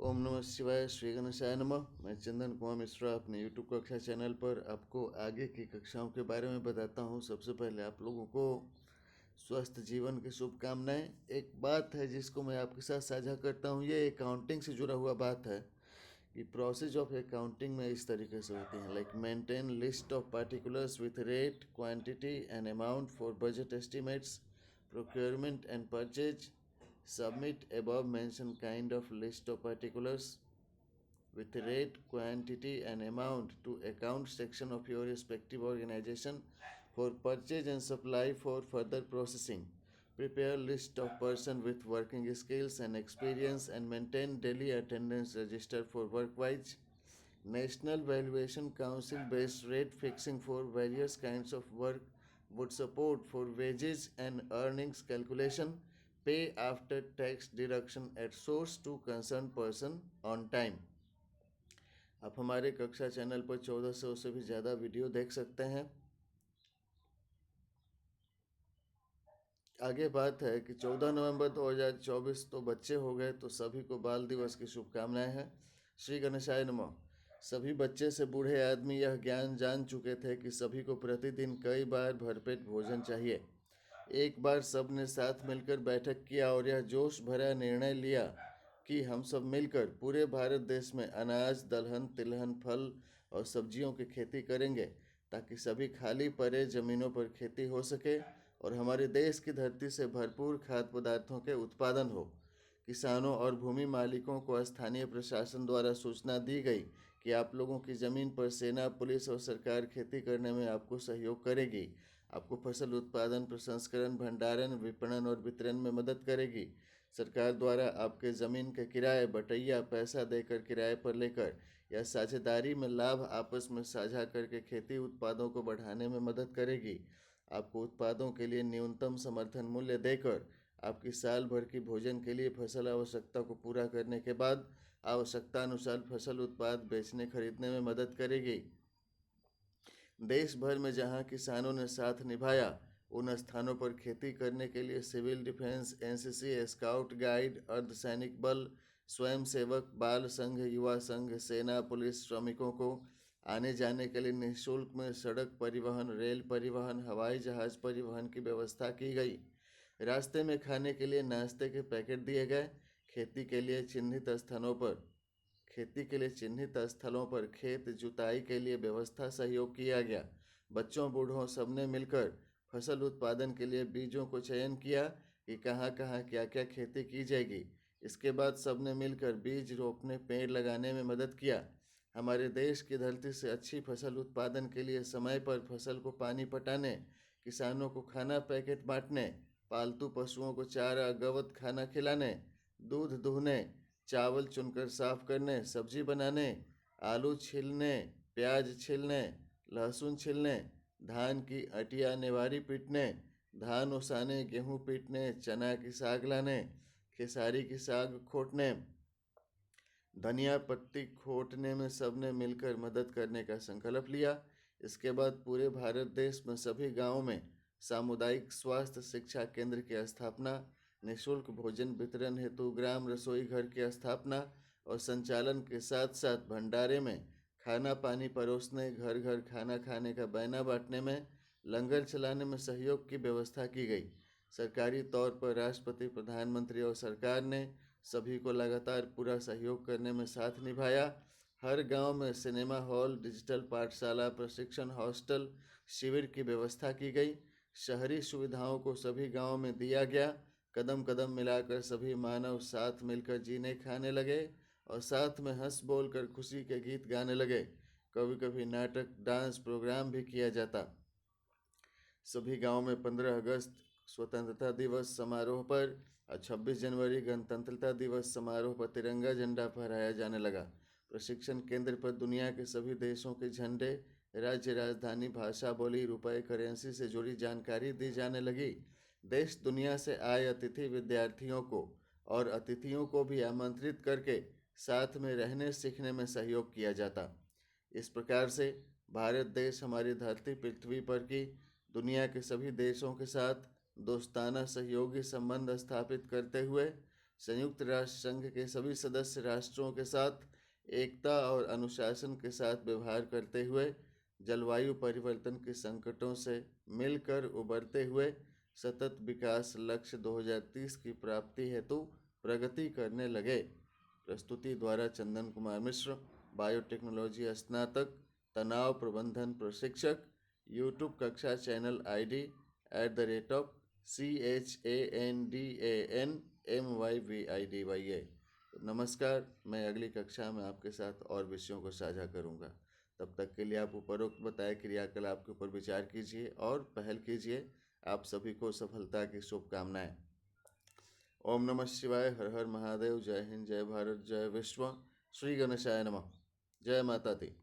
ओम नमः शिवाय, श्री गणेशाय नमः। मैं चंदन कुमार मिश्रा अपने यूट्यूब कक्षा चैनल पर आपको आगे की कक्षाओं के बारे में बताता हूँ। सबसे पहले आप लोगों को स्वस्थ जीवन की शुभकामनाएं। एक बात है जिसको मैं आपके साथ साझा करता हूँ, ये अकाउंटिंग से जुड़ा हुआ बात है कि प्रोसेस ऑफ अकाउंटिंग में इस तरीके से होती है, like maintain list of particulars with rate, quantity and amount for budget estimates, procurement and purchase. Submit above mentioned kind of list of particulars with rate, quantity and amount to account section of your respective organization for purchase and supply for further processing. Prepare list of person with working skills and experience and maintain daily attendance register for workwise. National Valuation Council based rate fixing for various kinds of work would support for wages and earnings calculation. Pay after tax deduction at source to concerned person on time. आप हमारे कक्षा channel पर 1400 से भी ज़्यादा video देख सकते हैं। आगे बात है कि 14 नवंबर 2024 तो बच्चे हो गए, तो सभी को बाल दिवस की शुभकामनाएं हैं। श्री गणेशाय नमः। सभी बच्चे से बूढ़े आदमी यह ज्ञान जान चुके थे कि सभी को प्रतिदिन कई बार भरपेट भोजन चाहिए। एक बार सब ने साथ मिलकर बैठक किया और यह जोश भरा निर्णय लिया कि हम सब मिलकर पूरे भारत देश में अनाज, दलहन, तिलहन, फल और सब्जियों की खेती करेंगे ताकि सभी खाली पड़े ज़मीनों पर खेती हो सके और हमारे देश की धरती से भरपूर खाद्य पदार्थों के उत्पादन हो। किसानों और भूमि मालिकों को स्थानीय प्रशासन द्वारा सूचना दी गई कि आप लोगों की ज़मीन पर सेना, पुलिस और सरकार खेती करने में आपको सहयोग करेगी। आपको फसल उत्पादन, प्रसंस्करण, भंडारण, विपणन और वितरण में मदद करेगी। सरकार द्वारा आपके ज़मीन के किराए, बटैया पैसा देकर किराए पर लेकर या साझेदारी में लाभ आपस में साझा करके खेती उत्पादों को बढ़ाने में मदद करेगी। आपको उत्पादों के लिए न्यूनतम समर्थन मूल्य देकर आपकी साल भर की भोजन के लिए फसल आवश्यकता को पूरा करने के बाद आवश्यकता अनुसार फसल उत्पाद बेचने खरीदने में मदद करेगी। देश भर में जहां किसानों ने साथ निभाया, उन स्थानों पर खेती करने के लिए civil defence, NCC, scout guide, अर्धसैनिक बल, स्वयंसेवक, बाल संघ, युवा संघ, सेना, पुलिस, श्रमिकों को आने जाने के लिए निःशुल्क में सड़क परिवहन, रेल परिवहन, हवाई जहाज परिवहन की व्यवस्था की गई। रास्ते में खाने के लिए नाश्ते के पैकेट दिए गए। खेती के लिए चिन्हित स्थलों पर खेत जुताई के लिए व्यवस्था सहयोग किया गया। बच्चों, बूढ़ों सबने मिलकर फसल उत्पादन के लिए बीजों को चयन किया कि कहाँ कहाँ क्या क्या खेती की जाएगी। इसके बाद सबने मिलकर बीज रोपने, पेड़ लगाने में मदद किया। हमारे देश की धरती से अच्छी फसल उत्पादन के लिए समय पर फसल को पानी पटाने, किसानों को खाना पैकेट बांटने, पालतू पशुओं को चारा, गवत खाना खिलाने, दूध दुहने, चावल चुनकर साफ करने, सब्जी बनाने, आलू छीलने, प्याज छीलने, लहसुन छीलने, धान की अटिया नेवारी पीटने, धान ओसाने, गेहूं पीटने, चना की साग लाने, खेसारी की साग खोटने, धनिया पत्ती खोटने में सबने मिलकर मदद करने का संकल्प लिया। इसके बाद पूरे भारत देश में सभी गांवों में सामुदायिक स्वास्थ्य शिक्षा केंद्र की स्थापना, निःशुल्क भोजन वितरण हेतु ग्राम रसोई घर की स्थापना और संचालन के साथ साथ भंडारे में खाना पानी परोसने, घर घर खाना खाने का बैना बांटने में, लंगर चलाने में सहयोग की व्यवस्था की गई। सरकारी तौर पर राष्ट्रपति, प्रधानमंत्री और सरकार ने सभी को लगातार पूरा सहयोग करने में साथ निभाया। हर गांव में सिनेमा हॉल, डिजिटल पाठशाला, प्रशिक्षण हॉस्टल, शिविर की व्यवस्था की गई। शहरी सुविधाओं को सभी गांवों में दिया गया। कदम कदम मिलाकर सभी मानव साथ मिलकर जीने खाने लगे और साथ में हंस बोल कर खुशी के गीत गाने लगे। कभी कभी नाटक, डांस प्रोग्राम भी किया जाता। सभी गांवों में 15 अगस्त स्वतंत्रता दिवस समारोह पर और 26 जनवरी गणतंत्रता दिवस समारोह पर तिरंगा झंडा फहराया जाने लगा। प्रशिक्षण केंद्र पर दुनिया के सभी देशों के झंडे, राज्य राजधानी, भाषा, बोली, रुपए, करेंसी से जुड़ी जानकारी दी जाने लगी। देश दुनिया से आए अतिथि विद्यार्थियों को और अतिथियों को भी आमंत्रित करके साथ में रहने सीखने में सहयोग किया जाता। इस प्रकार से भारत देश हमारी धरती पृथ्वी पर की दुनिया के सभी देशों के साथ दोस्ताना सहयोगी संबंध स्थापित करते हुए संयुक्त राष्ट्र संघ के सभी सदस्य राष्ट्रों के साथ एकता और अनुशासन के साथ व्यवहार करते हुए जलवायु परिवर्तन के संकटों से मिलकर उबरते हुए सतत विकास लक्ष्य 2030 की प्राप्ति हेतु प्रगति करने लगे। प्रस्तुति द्वारा चंदन कुमार मिश्र, बायोटेक्नोलॉजी स्नातक, तनाव प्रबंधन प्रशिक्षक, यूट्यूब कक्षा चैनल ID @CHANDANMYVIDYA। नमस्कार, मैं अगली कक्षा में आपके साथ और विषयों को साझा करूंगा। तब तक के लिए आप उपरोक्त बताए क्रियाकलाप के ऊपर विचार कीजिए और पहल कीजिए। आप सभी को सफलता की शुभकामनाएं। ओम नमः शिवाय। हर हर महादेव। जय हिंद, जय भारत, जय विश्व। श्री गणेशाय नमः। जय माता दी।